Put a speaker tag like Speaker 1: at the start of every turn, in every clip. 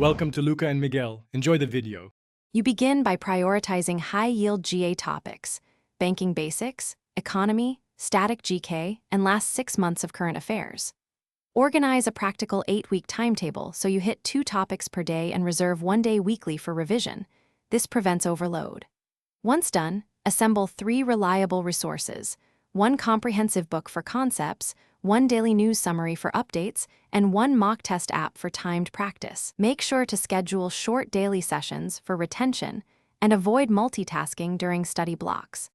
Speaker 1: Welcome to Luca and Miguel. Enjoy the video.
Speaker 2: You begin by prioritizing high-yield GA topics, banking basics, economy, static GK, and last 6 months of current affairs. Organize a practical 8-week timetable so you hit 2 topics per day and reserve 1 day weekly for revision. This prevents overload. Once done, assemble 3 reliable resources: 1 comprehensive book for concepts, 1 daily news summary for updates, and 1 mock test app for timed practice. Make sure to schedule short daily sessions for retention and avoid multitasking during study blocks.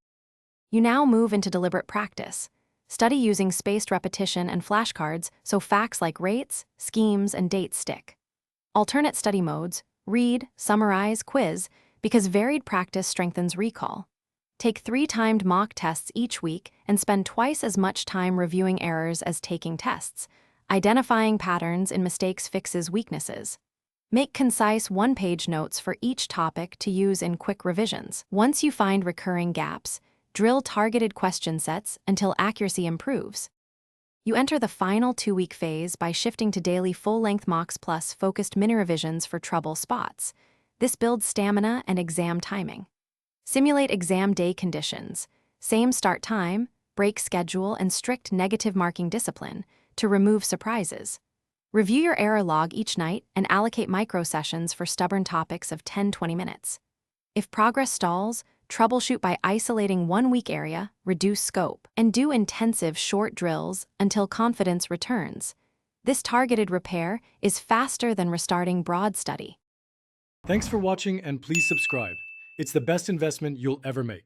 Speaker 2: You now move into deliberate practice. Study using spaced repetition and flashcards so facts like rates, schemes, and dates stick. Alternate study modes: read, summarize, quiz, because varied practice strengthens recall. Take 3 timed mock tests each week and spend twice as much time reviewing errors as taking tests. Identifying patterns in mistakes fixes weaknesses. Make concise 1-page notes for each topic to use in quick revisions. Once you find recurring gaps, drill targeted question sets until accuracy improves. You enter the final 2-week phase by shifting to daily full-length mocks plus focused mini-revisions for trouble spots. This builds stamina and exam timing. Simulate exam day conditions: same start time, break schedule, and strict negative marking discipline to remove surprises. Review your error log each night and allocate micro-sessions for stubborn topics of 10-20 minutes. If progress stalls, troubleshoot by isolating 1 weak area, reduce scope, and do intensive short drills until confidence returns. This targeted repair is faster than restarting broad study.
Speaker 1: Thanks for watching and please subscribe. It's the best investment you'll ever make.